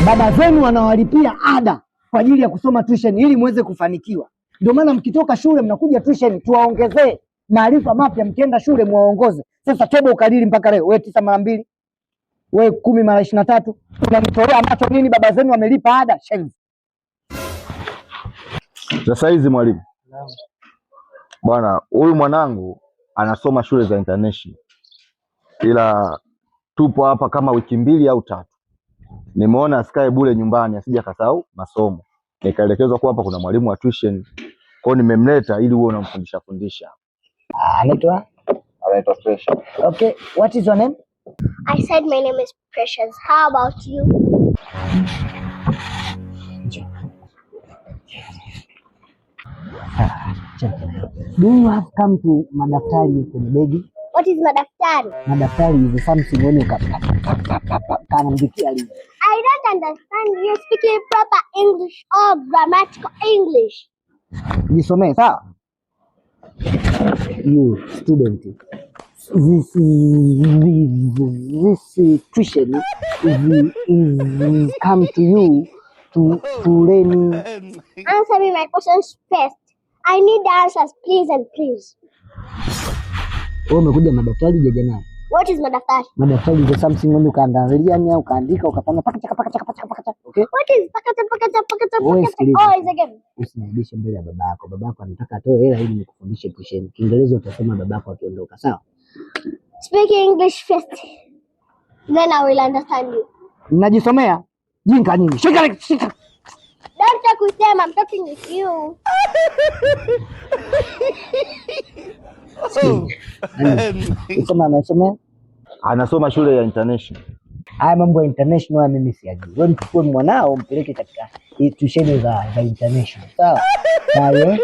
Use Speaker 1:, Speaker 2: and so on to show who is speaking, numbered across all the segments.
Speaker 1: Baba zenu wanawalipia ada kwa ajili ya kusoma tuition ili muweze kufanikiwa. Ndio maana mkitoka shule mnakuja tuition tuwaongezee maarifa mapya, mkienda shule muwaongoze. Sasa tebo ukalili mpaka leo. Wewe 9 mara 2. Wewe 10 mara 23. Unanitolea macho nini? Baba zenu wamelipa ada shenzi.
Speaker 2: Sasa hizi mwalimu. Bwana, huyu mwanangu anasoma shule za international. Ila tupo hapa kama wiki 2 au 3. Nimeona asikae bure nyumbani asije akasahau masomo. Nikaelekezwa kwa hapa kuna mwalimu wa tuition. Kwa hiyo nimemleta ili uwe unamfundisha fundisha.
Speaker 1: Anaitwa
Speaker 2: Precious.
Speaker 1: Okay, what is your name?
Speaker 3: I said my name is Precious. How about you?
Speaker 1: Do you have come to madaftari kwenye begi?
Speaker 3: What is madaftari?
Speaker 1: Madaftari is something when you kanamdikia lini.
Speaker 3: I don't understand. You're speaking proper English or grammatical English.
Speaker 1: Jisomee sawa? You student. This tuition is come to you to learn.
Speaker 3: Answer me my questions first. I need the answers, please and please.
Speaker 1: Wewe umekuja madaftari jaja nayo.
Speaker 3: What is madaftari?
Speaker 1: Madaftari is something when you kaandalia au ukaandika ukafanya paka. Okay?
Speaker 3: What is paka? Oh, is a game.
Speaker 1: Usinibishe mbele ya babako. Babako anataka atoe hela ili nikufundishe tuition. Kiingereza utasoma babako akiondoka, sawa?
Speaker 3: Speak English first. Then I will understand you.
Speaker 1: Mnajisomea? Jinga nyinyi. Shika.
Speaker 3: Don't talk with them, I'm talking with you.
Speaker 2: Anasoma shule ya international.
Speaker 1: Haya mambo ya international mimi siyajui. Wewe mchukue mwanao mpeleke katika tuition za international. Sawa? Bye.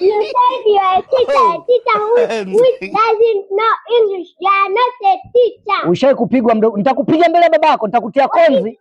Speaker 3: You said you are a teacher who doesn't know English. You are not a teacher.
Speaker 1: Ushai kupigwa nitakupiga mbele ya babako, nitakutia konzi.